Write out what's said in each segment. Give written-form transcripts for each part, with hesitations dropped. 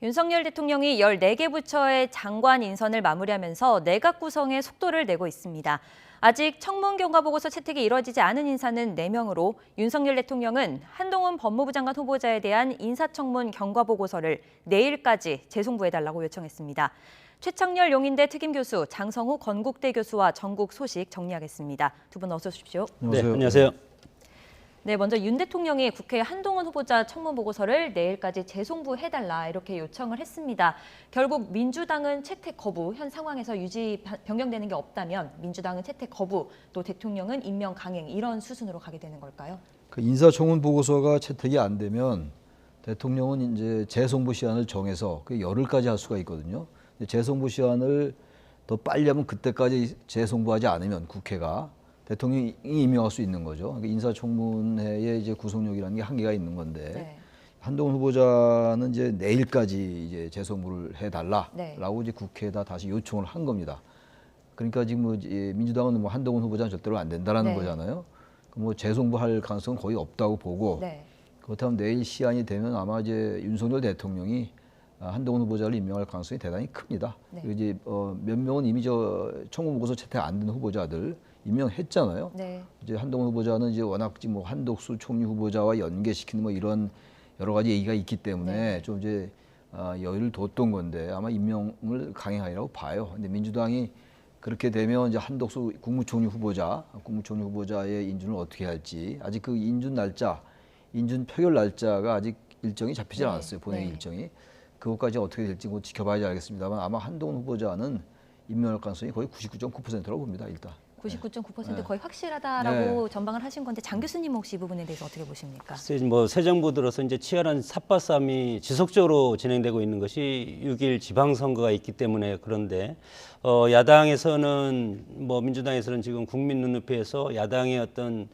윤석열 대통령이 14개 부처의 장관 인선을 마무리하면서 내각 구성에 속도를 내고 있습니다. 아직 청문 경과 보고서 채택이 이뤄지지 않은 인사는 4명으로 윤석열 대통령은 한동훈 법무부 장관 후보자에 대한 인사청문 경과 보고서를 내일까지 재송부해달라고 요청했습니다. 최창렬 용인대 특임교수, 장성우 건국대 교수와 전국 소식 정리하겠습니다. 두 분 어서 오십시오. 네, 안녕하세요. 네, 먼저 윤 대통령이 국회 한동훈 후보자 청문 보고서를 내일까지 재송부해달라 이렇게 요청을 했습니다. 결국 민주당은 채택 거부, 현 상황에서 유지 변경되는 게 없다면 민주당은 채택 거부, 또 대통령은 임명 강행 이런 수순으로 가게 되는 걸까요? 그 인사청문 보고서가 채택이 안 되면 대통령은 이제 재송부 시한을 정해서 그 열흘까지 할 수가 있거든요. 재송부 시한을 더 빨리 하면 그때까지 재송부하지 않으면 국회가 대통령이 임명할 수 있는 거죠. 그러니까 인사청문회의 이제 구속력이라는 게 한계가 있는 건데 네. 한동훈 후보자는 이제 내일까지 이제 재송부를 해달라라고 네. 이제 국회에다 다시 요청을 한 겁니다. 그러니까 지금 뭐 민주당은 뭐 한동훈 후보자는 절대로 안 된다라는 네. 거잖아요. 뭐 재송부할 가능성은 거의 없다고 보고 네. 그렇다면 내일 시한이 되면 아마 이제 윤석열 대통령이 한동훈 후보자를 임명할 가능성이 대단히 큽니다. 네. 그리고 이제 몇 명은 이미 저 청문 보고서 채택 안 된 후보자들 임명했잖아요. 네. 이제 한동훈 후보자는 이제 워낙 뭐 한독수 총리 후보자와 연계시키는 뭐 이런 여러 가지 얘기가 있기 때문에 네. 좀 이제 여유를 뒀던 건데 아마 임명을 강행하리라고 봐요. 근데 민주당이 그렇게 되면 이제 한독수 국무총리 후보자의 인준을 어떻게 할지 아직 그 인준 날짜, 인준 표결 날짜가 아직 일정이 잡히지 네. 않았어요. 본회의 네. 일정이. 그것까지 어떻게 될지 지켜봐야지 알겠습니다만 아마 한동훈 후보자는 임명할 가능성이 거의 99.9%라고 봅니다. 일단. 99.9% 네. 거의 확실하다라고 네. 전방을 하신 건데 장 교수님 혹시 이 부분에 대해서 어떻게 보십니까? 글쎄, 뭐 새 정부 들어서 이제 치열한 삿바싸움이 지속적으로 진행되고 있는 것이 6.1 지방선거가 있기 때문에 그런데 야당에서는 뭐 민주당에서는 지금 국민 눈높이에서 야당의 어떤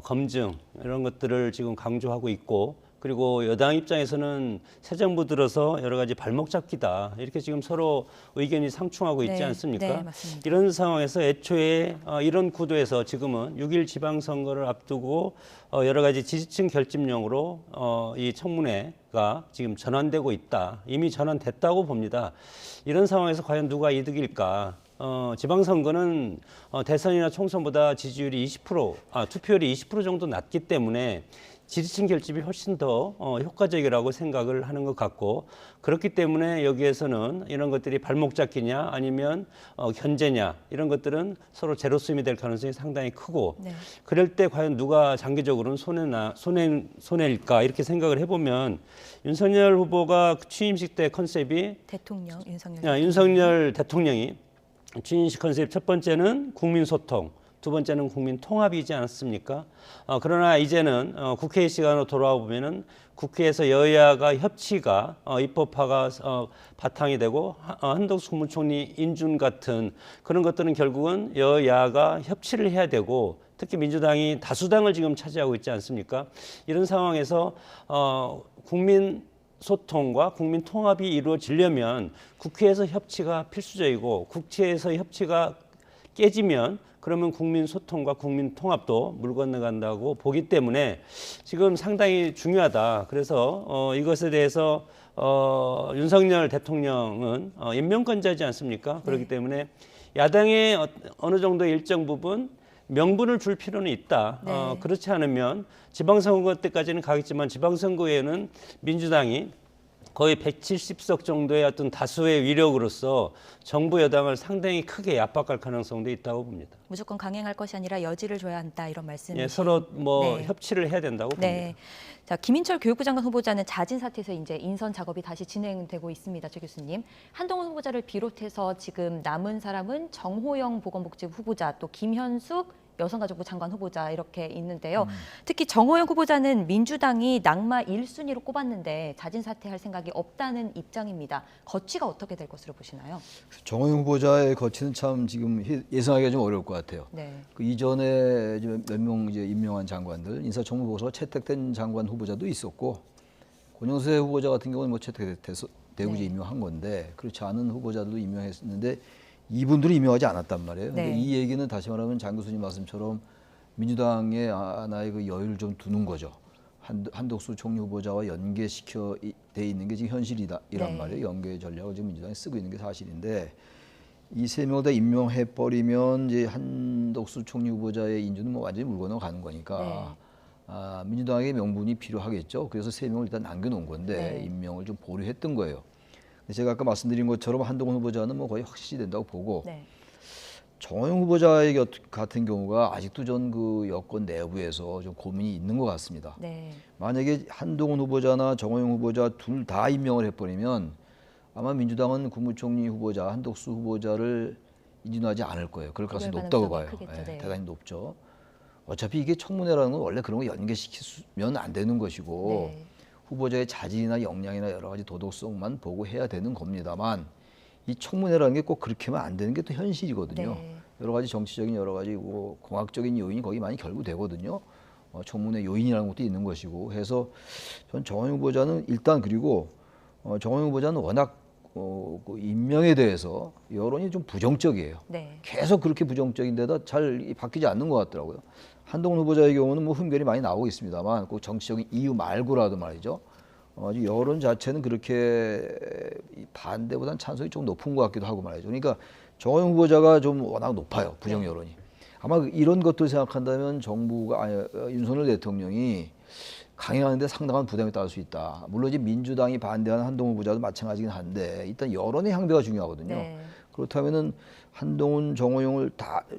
검증 이런 것들을 지금 강조하고 있고 그리고 여당 입장에서는 새 정부 들어서 여러 가지 발목 잡기다 이렇게 지금 서로 의견이 상충하고 있지 네. 않습니까? 네, 맞습니다. 이런 상황에서 애초에 이런 구도에서 지금은 6.1 지방선거를 앞두고 여러 가지 지지층 결집용으로 이 청문회가 지금 전환되고 있다. 이미 전환됐다고 봅니다. 이런 상황에서 과연 누가 이득일까? 지방선거는 대선이나 총선보다 지지율이 20%, 투표율이 20% 정도 낮기 때문에 지지층 결집이 훨씬 더 효과적이라고 생각을 하는 것 같고 그렇기 때문에 여기에서는 이런 것들이 발목 잡기냐 아니면 견제냐 이런 것들은 서로 제로섬이 될 가능성이 상당히 크고 네. 그럴 때 과연 누가 장기적으로는 손해일까 이렇게 생각을 해보면 윤석열 후보가 취임식 때 컨셉이 대통령 윤석열 대통령이 취임식 컨셉 첫 번째는 국민 소통 두 번째는 국민 통합이지 않았습니까? 그러나 이제는 국회 시간으로 돌아와 보면은 국회에서 여야가 협치가 입법화가 바탕이 되고 한덕수 국무총리 인준 같은 그런 것들은 결국은 여야가 협치를 해야 되고 특히 민주당이 다수당을 지금 차지하고 있지 않습니까? 이런 상황에서 국민 소통과 국민 통합이 이루어지려면 국회에서 협치가 필수적이고 국회에서 협치가 깨지면 그러면 국민 소통과 국민 통합도 물 건너간다고 보기 때문에 지금 상당히 중요하다. 그래서 이것에 대해서 윤석열 대통령은 임명권자이지 않습니까? 그렇기 때문에 야당의 어느 정도 일정 부분 명분을 줄 필요는 있다. 네. 그렇지 않으면 지방선거 때까지는 가겠지만 지방선거에는 민주당이 거의 170석 정도의 어떤 다수의 위력으로서 정부 여당을 상당히 크게 압박할 가능성도 있다고 봅니다. 무조건 강행할 것이 아니라 여지를 줘야 한다 이런 말씀이시죠? 예, 서로 뭐 네. 협치를 해야 된다고 봅니다. 네. 자, 김인철 교육부 장관 후보자는 자진 사퇴해서 이제 인선 작업이 다시 진행되고 있습니다. 최 교수님. 한동훈 후보자를 비롯해서 지금 남은 사람은 정호영 보건복지부 후보자, 또 김현숙 여성가족부 장관 후보자 이렇게 있는데요. 특히 정호영 후보자는 민주당이 낙마 1순위로 꼽았는데 자진 사퇴할 생각이 없다는 입장입니다. 거취가 어떻게 될 것으로 보시나요? 정호영 후보자의 거취는 참 지금 예상하기가 좀 어려울 것 같아요. 네. 그 이전에 몇 명 이제 임명한 장관들 인사청문 보고서가 채택된 장관 후보자도 있었고 권영세 후보자 같은 경우는 뭐 채택돼서 대구제 네. 임명한 건데 그렇지 않은 후보자들도 임명했는데 이분들이 임명하지 않았단 말이에요. 네. 근데 이 얘기는 다시 말하면 장 교수님 말씀처럼 민주당의 하나의 그 여유를 좀 두는 거죠. 한덕수 총리 후보자와 연계시켜 돼 있는 게 지금 현실이란 네. 말이에요. 연계 전략을 지금 민주당이 쓰고 있는 게 사실인데 이 세 명을 다 임명해 버리면 이제 한덕수 총리 후보자의 인준은 뭐 완전히 물 건너가는 거니까 민주당의 명분이 필요하겠죠. 그래서 세 명을 일단 남겨놓은 건데 임명을 좀 보류했던 거예요. 근데 제가 아까 말씀드린 것처럼 한동훈 후보자는 뭐 거의 확실시 된다고 보고 정호영 후보자의 같은 경우가 아직도 전 그 여권 내부에서 좀 고민이 있는 것 같습니다. 만약에 한동훈 후보자나 정호영 후보자 둘 다 임명을 해버리면 아마 민주당은 국무총리 후보자 한덕수 후보자를 인준하지 않을 거예요. 그럴 가능성이 높다고 봐요. 대단히 높죠. 어차피 이게 청문회라는 건 원래 그런 거 연계시키면 안 되는 것이고 후보자의 자질이나 역량이나 여러 가지 도덕성만 보고 해야 되는 겁니다만 이 청문회라는 게 꼭 그렇게 하면 안 되는 게 또 현실이거든요. 여러 가지 정치적인 여러 가지 뭐 공학적인 요인이 거기 많이 결부되거든요. 청문회 요인이라는 것도 있는 것이고 해서 전 정호영 후보자는 일단 그리고 정호영 후보자는 워낙 그 임명에 대해서 여론이 좀 부정적이에요. 계속 그렇게 부정적인데다 잘 바뀌지 않는 것 같더라고요. 한동훈 후보자의 경우는 뭐 흠결이 많이 나오고 있습니다만 꼭 정치적인 이유 말고라도 말이죠. 여론 자체는 그렇게 반대보다는 찬성이 좀 높은 것 같기도 하고 말이죠. 그러니까 정호영 후보자가 좀 워낙 높아요. 부정 여론이. 아마 이런 것들 생각한다면 정부가 윤석열 대통령이 강행하는데 상당한 부담이 따를 수 있다. 물론 이제 민주당이 반대하는 한동훈 후보자도 마찬가지긴 한데 일단 여론의 향배가 중요하거든요. 그렇다면은 한동훈, 정호영을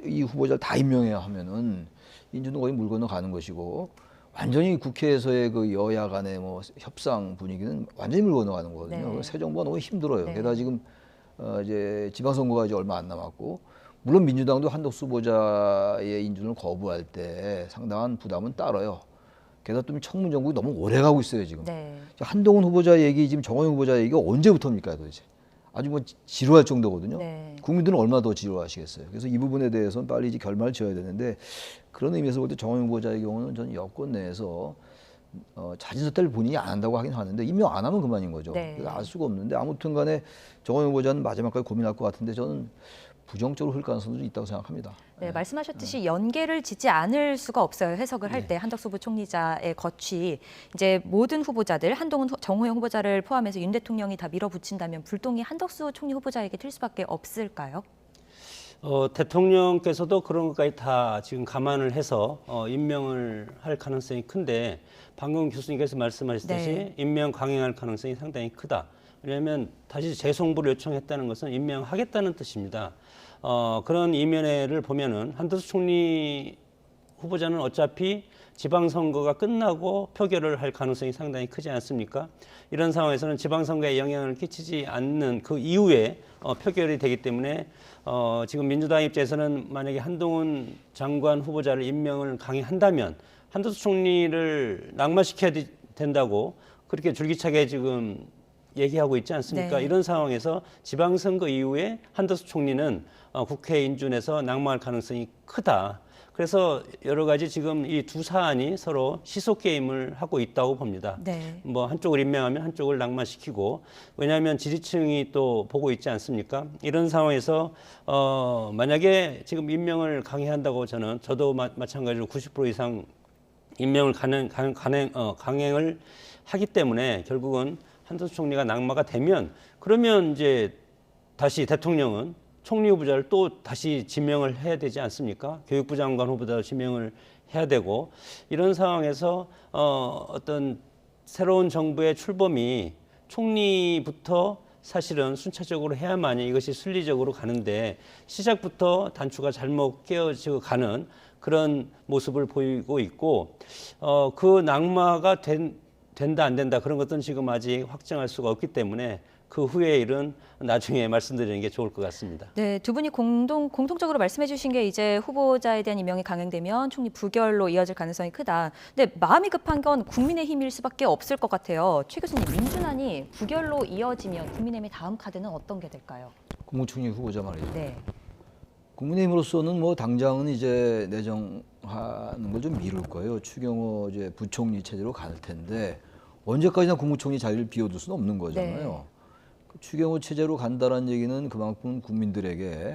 이 후보자를 다 임명해야 하면은 인준은 거의 물 건너 가는 것이고 완전히 국회에서의 그 여야 간의 뭐 협상 분위기는 완전히 물 건너 가는 거거든요. 새 정부가 너무 힘들어요. 게다가 지금 이제 지방선거가 이제 얼마 안 남았고 물론 민주당도 한덕수 후보자의 인준을 거부할 때 상당한 부담은 따라요. 게다가 또 청문정국이 너무 오래 가고 있어요 지금. 한동훈 후보자 얘기 지금 정호영 후보자 얘기가 언제부터입니까 도대체? 아주 뭐 지루할 정도거든요. 국민들은 얼마나 더 지루하시겠어요. 그래서 이 부분에 대해서는 빨리 이제 결말을 지어야 되는데 그런 의미에서 볼 때 정호영 후보자의 경우는 전 여권 내에서 자진서태를 본인이 안 한다고 하긴 하는데 임명 안 하면 그만인 거죠. 그래서 알 수가 없는데 아무튼간에 정호영 후보자는 마지막까지 고민할 것 같은데 저는 부정적으로 흘 가능성도 있다고 생각합니다. 말씀하셨듯이 연계를 짓지 않을 수가 없어요. 해석을 할 때 한덕수 부총리자의 거취 이제 모든 후보자들 한동훈, 정호영 후보자를 포함해서 윤 대통령이 다 밀어붙인다면 불똥이 한덕수 총리 후보자에게 튈 수밖에 없을까요? 대통령께서도 그런 것까지 다 지금 감안을 해서 임명을 할 가능성이 큰데 방금 교수님께서 말씀하셨듯이 임명 강행할 가능성이 상당히 크다. 왜냐하면 다시 재송부를 요청했다는 것은 임명하겠다는 뜻입니다. 그런 이면에를 보면은 한덕수 총리 후보자는 어차피 지방선거가 끝나고 표결을 할 가능성이 상당히 크지 않습니까? 이런 상황에서는 지방선거에 영향을 끼치지 않는 그 이후에 표결이 되기 때문에 지금 민주당 입장에서는 만약에 한동훈 장관 후보자를 임명을 강행한다면 한덕수 총리를 낙마시켜야 된다고 그렇게 줄기차게 지금 얘기하고 있지 않습니까? 이런 상황에서 지방선거 이후에 한덕수 총리는 국회 인준에서 낙마할 가능성이 크다. 그래서 여러 가지 지금 이 두 사안이 서로 시소 게임을 하고 있다고 봅니다. 뭐 한쪽을 임명하면 한쪽을 낙마시키고 왜냐하면 지지층이 또 보고 있지 않습니까? 이런 상황에서 만약에 지금 임명을 강행한다고 저도 마찬가지로 90% 이상 임명을 강행을 하기 때문에 결국은 한덕수 총리가 낙마가 되면 그러면 이제 다시 대통령은 총리 후보자를 또 다시 지명을 해야 되지 않습니까? 교육부 장관 후보자를 지명을 해야 되고 이런 상황에서 어떤 새로운 정부의 출범이 총리부터 사실은 순차적으로 해야만이 이것이 순리적으로 가는데 시작부터 단추가 잘못 깨어지고 가는 그런 모습을 보이고 있고 그 낙마가 된다 안 된다 그런 것들은 지금 아직 확정할 수가 없기 때문에 그 후의 일은 나중에 말씀드리는 게 좋을 것 같습니다. 네, 두 분이 공통적으로 말씀해 주신 게 이제 후보자에 대한 임명이 강행되면 총리 부결로 이어질 가능성이 크다. 근데 마음이 급한 건 국민의힘일 수밖에 없을 것 같아요. 최 교수님, 민준안이 부결로 이어지면 국민의힘의 다음 카드는 어떤 게 될까요? 국무총리 후보자 말이죠. 국민의힘으로서는 뭐 당장은 이제 내정하는 걸 좀 미룰 거예요. 추경호 이제 부총리 체제로 갈 텐데 언제까지나 국무총리 자리를 비워둘 수는 없는 거잖아요. 추경호 체제로 간다는 얘기는 그만큼 국민들에게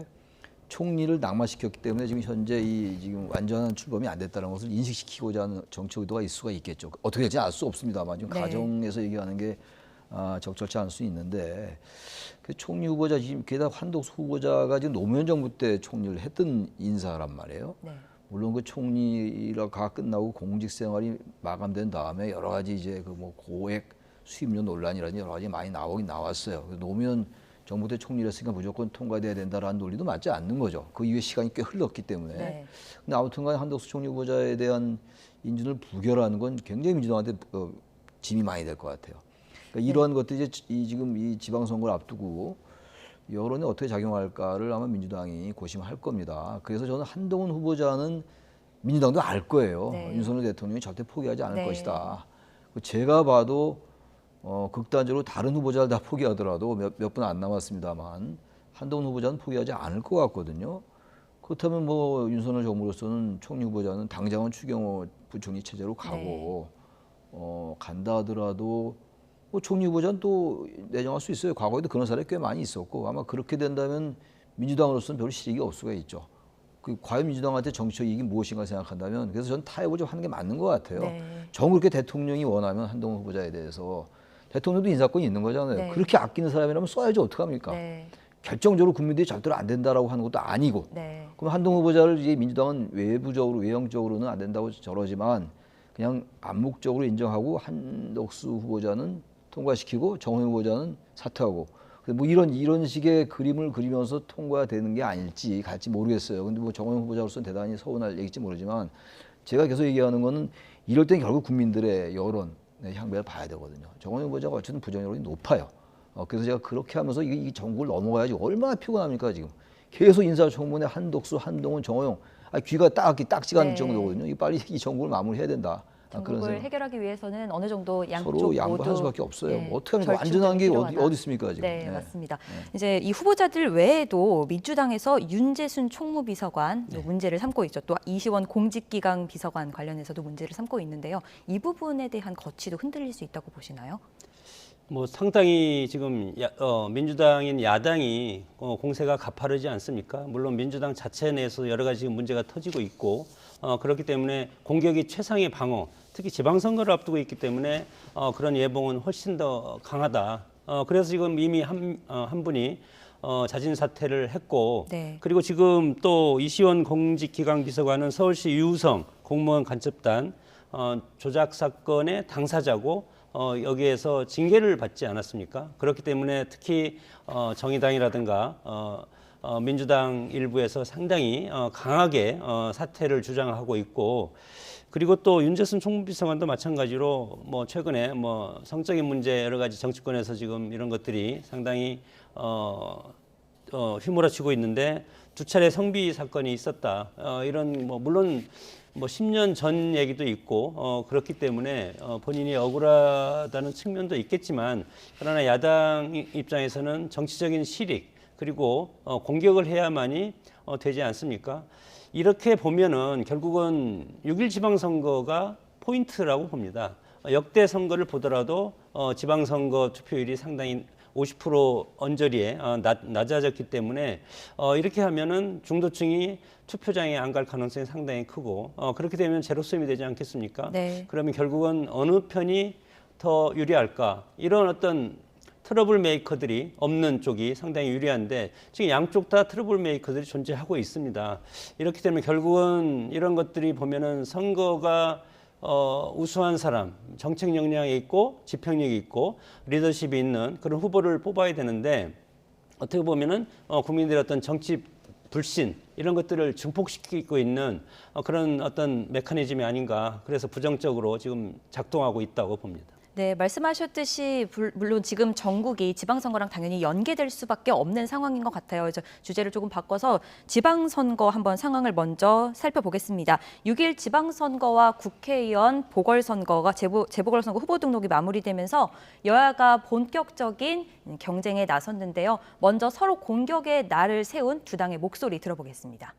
총리를 낙마시켰기 때문에 지금 현재 이 지금 완전한 출범이 안 됐다는 것을 인식시키고자 하는 정치 의도가 있을 수가 있겠죠. 어떻게 될지 알 수 없습니다만 지금 네. 가정에서 얘기하는 게 적절치 않을 수 있는데 그 총리 후보자 지금 게다가 한덕수 후보자가 지금 노무현 정부 때 총리를 했던 인사란 말이에요. 네. 물론 그 총리가 끝나고 공직 생활이 마감된 다음에 여러 가지 이제 그 뭐 고액 수입료 논란이라든지 여러 가지 많이 나오긴 나왔어요. 노무현 정부 때 총리를 했으니까 무조건 통과돼야 된다라는 논리도 맞지 않는 거죠. 그 이후에 시간이 꽤 흘렀기 때문에. 네. 근데 아무튼간에 한덕수 총리 후보자에 대한 인준을 부결하는 건 굉장히 민주당한테 짐이 많이 될 것 같아요. 그러니까 이러한 것들이 이제 지금 이 지방선거를 앞두고 여론이 어떻게 작용할까를 아마 민주당이 고심할 겁니다. 그래서 저는 한동훈 후보자는 민주당도 알 거예요. 네. 윤석열 대통령이 절대 포기하지 않을 네. 것이다. 제가 봐도 극단적으로 다른 후보자를 다 포기하더라도 몇 분 안 남았습니다만 한동훈 후보자는 포기하지 않을 것 같거든요. 그렇다면 뭐 윤석열 정부로서는 총리 후보자는 당장은 추경호 부총리 체제로 가고 간다 하더라도 뭐 총리 후보자는 또 내정할 수 있어요. 과거에도 그런 사례 꽤 많이 있었고 아마 그렇게 된다면 민주당으로서는 별 실익이 없을 수가 있죠. 과연 민주당한테 정치적 이익이 무엇인가 생각한다면 그래서 저는 타협을 좀 하는 게 맞는 것 같아요. 네. 정 그렇게 대통령이 원하면 한동훈 후보자에 대해서 대통령도 인사권이 있는 거잖아요. 네. 그렇게 아끼는 사람이라면 써야지 어떡합니까? 네. 결정적으로 국민들이 절대로 안 된다라고 하는 것도 아니고 네. 그럼 한동훈 후보자를 이제 민주당은 외부적으로 외형적으로는 안 된다고 저러지만 그냥 암묵적으로 인정하고 한덕수 후보자는 통과시키고 정호영 후보자는 사퇴하고 뭐 이런 식의 그림을 그리면서 통과되는 게 아닐지 갈지 모르겠어요. 근데 뭐 정호영 후보자로서는 대단히 서운할 얘기일지 모르지만 제가 계속 얘기하는 거는 이럴 땐 결국 국민들의 여론 향배를 봐야 되거든요. 정호영 후보자가 어쨌든 부정 여론이 높아요. 그래서 제가 그렇게 하면서 이 정국을 넘어가야지 얼마나 피곤합니까 지금. 계속 인사청문회 한덕수, 한동훈, 정호영 귀가 딱지가 않을 네. 정도거든요. 빨리 이 정국을 마무리해야 된다. 그런 정국을 생각. 해결하기 위해서는 어느 정도 양쪽 서로 양보할 모두 수밖에 없어요. 네, 어떻게 하면 완전한 게 어디 있습니까 지금. 네, 맞습니다. 이제 이 후보자들 외에도 민주당에서 윤재순 총무비서관 문제를 삼고 있죠. 또 이시원 공직기강 비서관 관련해서도 문제를 삼고 있는데요. 이 부분에 대한 거취도 흔들릴 수 있다고 보시나요? 뭐 상당히 지금 민주당인 야당이 공세가 가파르지 않습니까? 물론 민주당 자체 내에서 여러 가지 문제가 터지고 있고 그렇기 때문에 공격이 최상의 방어, 특히 지방선거를 앞두고 있기 때문에 그런 예봉은 훨씬 더 강하다. 그래서 지금 이미 한 분이 자진 사퇴를 했고 네. 그리고 지금 또 이시원 공직기강 비서관은 서울시 유우성 공무원 간첩단 조작 사건의 당사자고 여기에서 징계를 받지 않았습니까? 그렇기 때문에 특히 정의당이라든가 민주당 일부에서 상당히 강하게 사퇴를 주장하고 있고 그리고 또 윤재순 총무비서관도 마찬가지로 뭐 최근에 뭐 성적인 문제 여러 가지 정치권에서 지금 이런 것들이 상당히 휘몰아치고 있는데 두 차례 성비 사건이 있었다. 이런 뭐 물론 뭐 10년 전 얘기도 있고 그렇기 때문에 본인이 억울하다는 측면도 있겠지만 그러나 야당 입장에서는 정치적인 실익 그리고 공격을 해야만이 되지 않습니까? 이렇게 보면은 결국은 6.1 지방선거가 포인트라고 봅니다. 역대 선거를 보더라도 지방선거 투표율이 상당히 50% 언저리에 낮아졌기 때문에 이렇게 하면은 중도층이 투표장에 안 갈 가능성이 상당히 크고 그렇게 되면 제로섬이 되지 않겠습니까? 네. 그러면 결국은 어느 편이 더 유리할까? 이런 어떤 트러블 메이커들이 없는 쪽이 상당히 유리한데 지금 양쪽 다 트러블 메이커들이 존재하고 있습니다. 이렇게 되면 결국은 이런 것들이 보면은 선거가 우수한 사람, 정책 역량이 있고 집행력이 있고 리더십이 있는 그런 후보를 뽑아야 되는데 어떻게 보면은 국민들의 어떤 정치 불신 이런 것들을 증폭시키고 있는 그런 어떤 메커니즘이 아닌가. 그래서 부정적으로 지금 작동하고 있다고 봅니다. 네, 말씀하셨듯이 물론 지금 전국이 지방선거랑 당연히 연계될 수밖에 없는 상황인 것 같아요. 그래서 주제를 조금 바꿔서 지방선거 한번 상황을 먼저 살펴보겠습니다. 6.1 지방선거와 국회의원 보궐선거가 재보궐선거 후보 등록이 마무리되면서 여야가 본격적인 경쟁에 나섰는데요. 먼저 서로 공격의 날을 세운 두 당의 목소리 들어보겠습니다.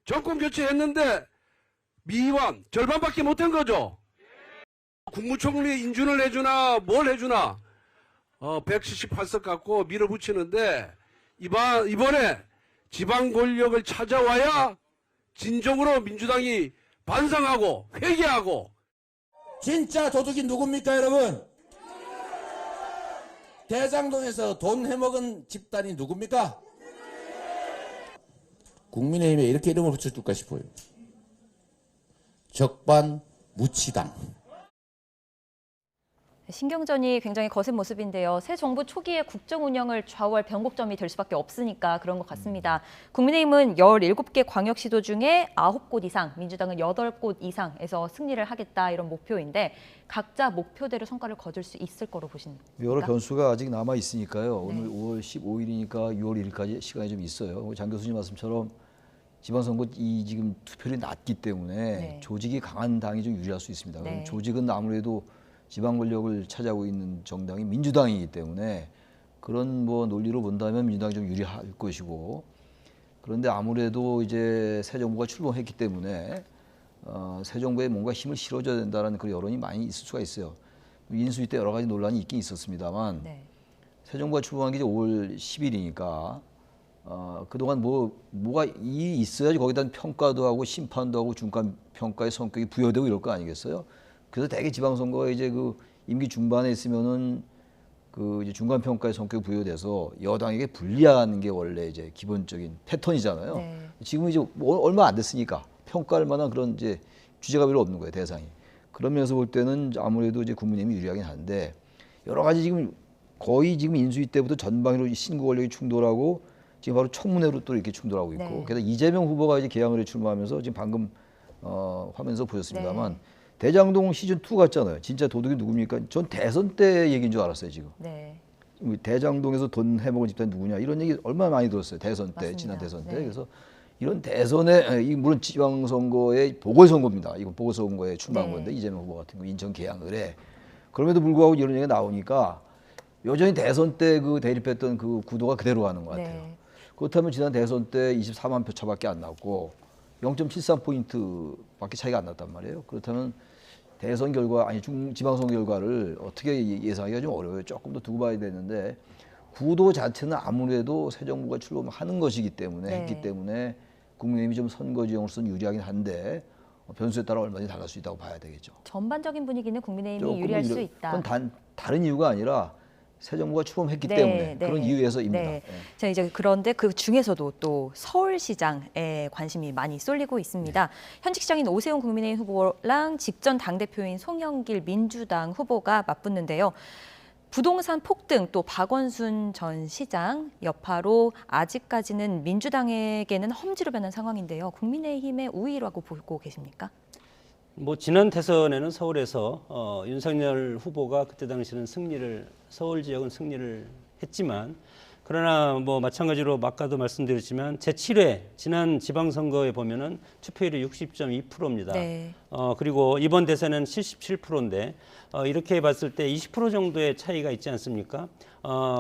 정권 교체했는데 미완 절반밖에 못한 거죠. 국무총리 인준을 해주나 뭘 해주나 178석 갖고 밀어붙이는데 이번에 지방 권력을 찾아와야 진정으로 민주당이 반성하고 회개하고. 진짜 도둑이 누굽니까, 여러분? 대장동에서 돈 해먹은 집단이 누굽니까? 국민의힘에 이렇게 이름을 붙여줄까 싶어요. 적반무치당. 신경전이 굉장히 거센 모습인데요. 새 정부 초기에 국정 운영을 좌우할 변곡점이 될 수밖에 없으니까 그런 것 같습니다. 국민의힘은 17개 광역시도 중에 9곳 이상, 민주당은 8곳 이상에서 승리를 하겠다 이런 목표인데 각자 목표대로 성과를 거둘 수 있을 거로 보십니까? 여러 변수가 아직 남아 있으니까요. 네. 오늘 5월 15일이니까 6월 1일까지 시간이 좀 있어요. 장 교수님 말씀처럼 지방선거 이 지금 투표율이 낮기 때문에 네. 조직이 강한 당이 좀 유리할 수 있습니다. 네. 그럼 조직은 아무래도 지방 권력을 차지하고 있는 정당이 민주당이기 때문에 그런 뭐 논리로 본다면 민주당이 좀 유리할 것이고, 그런데 아무래도 이제 새 정부가 출범했기 때문에 새 정부에 뭔가 힘을 실어줘야 된다는 그런 여론이 많이 있을 수가 있어요. 인수위 때 여러 가지 논란이 있긴 있었습니다만 네. 새 정부가 출범한 게 이제 5월 10일이니까 그동안 뭐가 있어야지 거기다 평가도 하고 심판도 하고 중간 평가의 성격이 부여되고 이럴 거 아니겠어요? 그래서 대개 지방선거가 이제 그 임기 중반에 있으면은 그 이제 중간 평가의 성격이 부여돼서 여당에게 불리한 게 원래 이제 기본적인 패턴이잖아요. 네. 지금은 이제 얼마 안 됐으니까 평가할 만한 그런 이제 주제가 별로 없는 거예요, 대상이. 그런 면에서 볼 때는 아무래도 이제 국민의힘이 유리하긴 한데 여러 가지 지금 거의 지금 인수위 때부터 전방위로 신구 권력이 충돌하고 지금 바로 청문회로 또 이렇게 충돌하고 있고, 네. 게다가 이재명 후보가 이제 개항을 해 출마하면서 지금 방금 화면에서 보셨습니다만 네. 대장동 시즌 2 같잖아요. 진짜 도둑이 누굽니까? 전 대선 때 얘기인 줄 알았어요, 지금. 네. 대장동에서 돈 해먹은 집단이 누구냐 이런 얘기 얼마나 많이 들었어요, 대선 때, 맞습니다. 지난 대선 때. 네. 그래서 이런 대선에 이 물론 지방선거의 보궐선거입니다. 이건 보궐선거에 출마한 네. 건데 이재명 후보 같은 거 인천 개항을 해. 그럼에도 불구하고 이런 얘기가 나오니까 여전히 대선 때 그 대립했던 그 구도가 그대로 가는 것 같아요. 네. 그렇다면 지난 대선 때 24만 표 차밖에 안 났고 0.73포인트밖에 차이가 안 났단 말이에요. 그렇다면 대선 결과, 아니 지방선거 결과를 어떻게 예상하기가 좀 어려워요. 조금 더 두고 봐야 되는데 구도 자체는 아무래도 새 정부가 출범하는 것이기 때문에 네. 했기 때문에 국민의힘이 좀 선거 지형으로서는 유리하긴 한데 변수에 따라 얼마든지 달라질 수 있다고 봐야 되겠죠. 전반적인 분위기는 국민의힘이 조금 유리할 수 그건 있다. 다른 이유가 아니라 새 정부가 출범했기 네, 때문에 네. 그런 이유에서입니다. 네. 예. 자, 이제 그런데 그 중에서도 또 서울시장에 관심이 많이 쏠리고 있습니다. 현직 시장인 오세훈 국민의힘 후보랑 직전 당대표인 송영길 민주당 후보가 맞붙는데요. 부동산 폭등 또 박원순 전 시장 여파로 아직까지는 민주당에게는 험지로 변한 상황인데요. 국민의힘의 우위라고 보고 계십니까? 뭐 지난 대선에는 서울에서 윤석열 후보가 그때 당시는 서울 지역은 승리를 했지만, 그러나 뭐 마찬가지로 아까도 말씀드렸지만 제7회 지난 지방선거에 보면은 투표율이 60.2%입니다. 네. 그리고 이번 대선은 77%인데 이렇게 봤을 때 20% 정도의 차이가 있지 않습니까?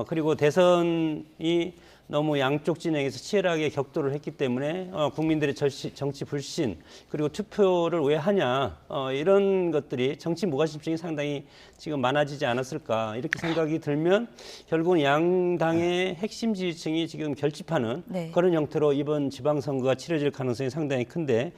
그리고 대선이 너무 양쪽 진영에서 치열하게 격돌을 했기 때문에 국민들의 정치 불신 그리고 투표를 왜 하냐 이런 것들이 정치 무관심증이 상당히 지금 많아지지 않았을까 이렇게 생각이 들면 결국은 양당의 핵심 지지층이 지금 결집하는 네. 그런 형태로 이번 지방선거가 치러질 가능성이 상당히 큰데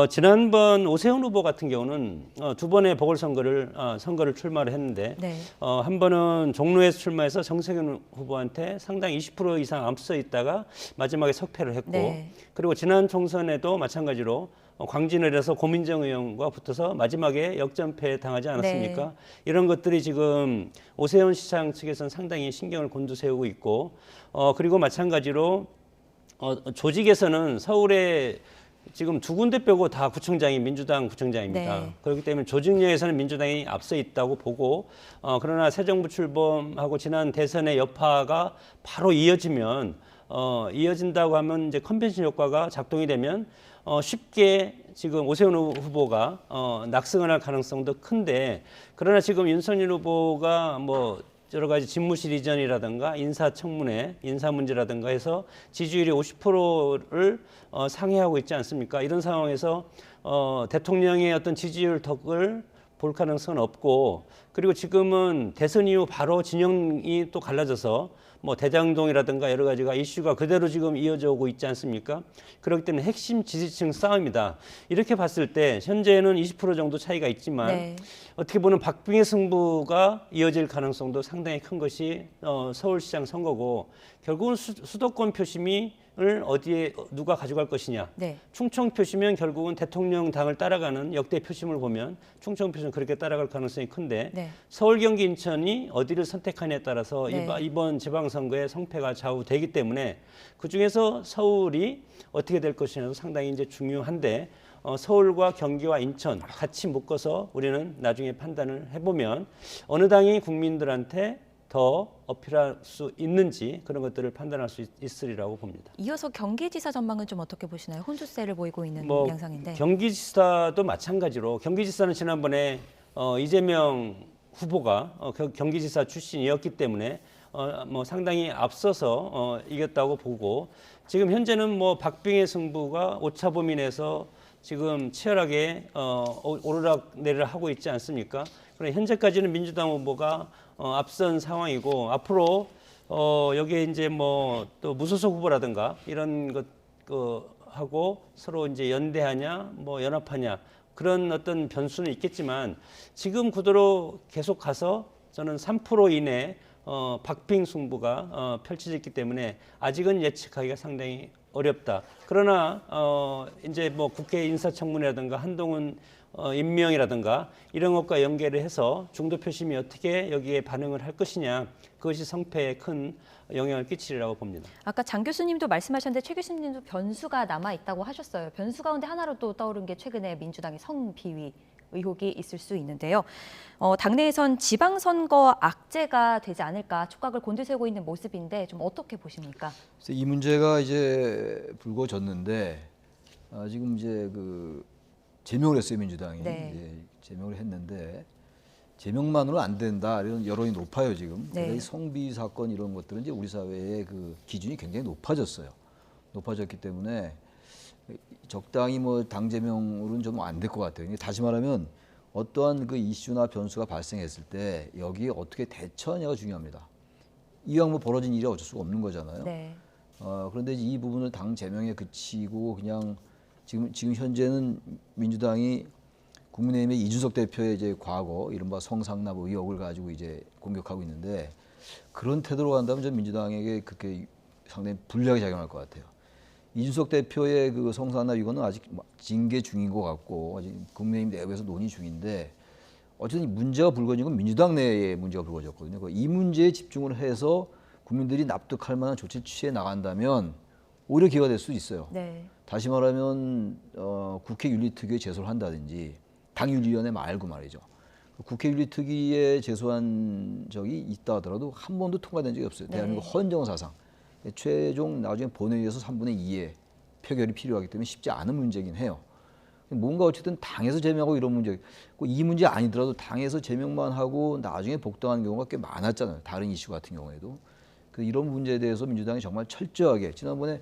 지난번 오세훈 후보 같은 경우는 두 번의 선거를 출마를 했는데 네. 한 번은 종로에서 출마해서 정세균 후보한테 상당히 20% 이상 앞서 있다가 마지막에 석패를 했고 네. 그리고 지난 총선에도 마찬가지로 광진을 해서 고민정 의원과 붙어서 마지막에 역전패 당하지 않았습니까? 네. 이런 것들이 지금 오세훈 시장 측에서는 상당히 신경을 곤두세우고 있고 그리고 마찬가지로 조직에서는 서울에 지금 두 군데 빼고 다 구청장이 민주당 구청장입니다. 네. 그렇기 때문에 조직력에서는 민주당이 앞서 있다고 보고 그러나 새 정부 출범하고 지난 대선의 여파가 바로 이어진다고 하면 이제 컨벤션 효과가 작동이 되면 쉽게 지금 오세훈 후보가 낙승을 할 가능성도 큰데 그러나 지금 윤석열 후보가 뭐 여러 가지 집무실 이전이라든가 인사청문회, 인사 문제라든가 해서 지지율이 50%를 상회하고 있지 않습니까? 이런 상황에서 대통령의 어떤 지지율 덕을 볼 가능성은 없고, 그리고 지금은 대선 이후 바로 진영이 또 갈라져서 뭐 대장동이라든가 여러 가지가 이슈가 그대로 지금 이어져 오고 있지 않습니까? 그렇기 때문에 핵심 지지층 싸움이다. 이렇게 봤을 때 현재는 20% 정도 차이가 있지만 네. 어떻게 보면 박빙의 승부가 이어질 가능성도 상당히 큰 것이 서울시장 선거고, 결국은 수도권 표심을 어디에 누가 가져갈 것이냐. 네. 충청 표시면 결국은 대통령 당을 따라가는 역대 표심을 보면 충청 표시는 그렇게 따라갈 가능성이 큰데 네. 서울, 경기, 인천이 어디를 선택하냐에 따라서 네. 이번 지방선거의 성패가 좌우되기 때문에 그중에서 서울이 어떻게 될 것이냐도 상당히 이제 중요한데, 서울과 경기와 인천 같이 묶어서 우리는 나중에 판단을 해보면 어느 당이 국민들한테 더 어필할 수 있는지 그런 것들을 판단할 수 있으리라고 봅니다. 이어서 경기지사 전망은 좀 어떻게 보시나요? 혼주세를 보이고 있는 뭐 양상인데. 경기지사도 마찬가지로, 경기지사는 지난번에 이재명 후보가 경기지사 출신이었기 때문에 뭐 상당히 앞서서 이겼다고 보고, 지금 현재는 뭐 박빙의 승부가 오차범위 내에서 지금 치열하게 오르락내리락 하고 있지 않습니까? 그러나 현재까지는 민주당 후보가 앞선 상황이고, 앞으로 여기에 이제 뭐 또 무소속 후보라든가 이런 것 하고 서로 이제 연대하냐 뭐 연합하냐 그런 어떤 변수는 있겠지만, 지금 구도로 계속 가서 저는 3% 이내 박빙 승부가 펼쳐졌기 때문에 아직은 예측하기가 상당히 어렵다. 그러나 이제 뭐 국회 인사청문회라든가 한동훈 임명이라든가 이런 것과 연계를 해서 중도 표심이 어떻게 여기에 반응을 할 것이냐, 그것이 성패에 큰 영향을 끼치리라고 봅니다. 아까 장 교수님도 말씀하셨는데 최 교수님도 변수가 남아 있다고 하셨어요. 변수 가운데 하나로 또 떠오른 게 최근에 민주당의 성비위 의혹이 있을 수 있는데요. 당내에선 지방선거 악재가 되지 않을까 촉각을 곤두세우고 있는 모습인데 좀 어떻게 보십니까? 그래서 이 문제가 이제 불거졌는데 지금 이제 그 제명을 했어요, 민주당이. 네. 이제 제명을 했는데 제명만으로 안 된다 이런 여론이 높아요 지금. 네. 이 성비 사건 이런 것들은 이제 우리 사회의 그 기준이 굉장히 높아졌어요. 높아졌기 때문에 적당히 뭐 당 제명으로는 좀 안 될 것 같아요. 다시 말하면 어떠한 그 이슈나 변수가 발생했을 때 여기에 어떻게 대처하냐가 중요합니다. 이왕 뭐 벌어진 일이 어쩔 수가 없는 거잖아요. 네. 그런데 이 부분을 당 제명에 그치고 그냥 지금 현재는 민주당이 국민의힘의 이준석 대표의 이제 과거 이른바 성상납 의혹을 가지고 이제 공격하고 있는데, 그런 태도로 간다면 전 민주당에게 그렇게 상당히 불리하게 작용할 것 같아요. 이준석 대표의 그 성상납 이거는 아직 징계 중인 것 같고 아직 국민의힘 내부에서 논의 중인데, 어쨌든 문제가 불거진 건 민주당 내에 문제가 불거졌거든요. 이 문제에 집중을 해서 국민들이 납득할 만한 조치를 취해 나간다면 오히려 기회가 될 수 있어요. 네. 다시 말하면 국회 윤리특위에 제소를 한다든지, 당윤리위원회 말고 말이죠. 국회 윤리특위에 제소한 적이 있다 하더라도 한 번도 통과된 적이 없어요. 네. 대한민국 헌정 사상. 최종 나중에 본회의에서 3분의 2의 표결이 필요하기 때문에 쉽지 않은 문제긴 해요. 뭔가 어쨌든 당에서 제명하고 이런 문제, 이 문제 아니더라도 당에서 제명만 하고 나중에 복당하는 경우가 꽤 많았잖아요. 다른 이슈 같은 경우에도. 이런 문제에 대해서 민주당이 정말 철저하게, 지난번에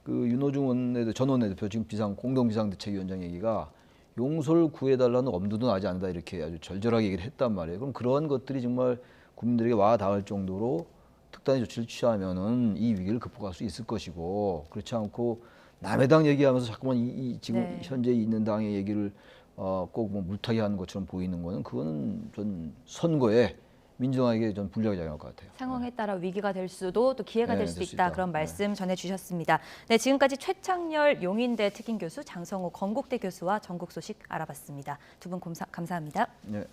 그 윤호중 전 원내대표 지금 공동 비상대책위원장 얘기가 용서를 구해달라는 엄두도 나지 않는다 이렇게 아주 절절하게 얘기를 했단 말이에요. 그럼 그런 것들이 정말 국민들에게 와 닿을 정도로 특단의 조치를 취하면은 이 위기를 극복할 수 있을 것이고, 그렇지 않고 남의 당 얘기하면서 자꾸만 지금 네. 현재 있는 당의 얘기를 꼭 뭐 물타기 하는 것처럼 보이는 거는, 그거는 전 선거에 민주당에게 좀 불리하게 작용할 것 같아요. 상황에 따라 위기가 될 수도 또 기회가 네, 될 수 될 수 있다. 있다. 그런 네. 말씀 전해주셨습니다. 네, 지금까지 최창렬 용인대 특임교수, 장성호 건국대 교수와 전국 소식 알아봤습니다. 두 분 감사합니다. 네.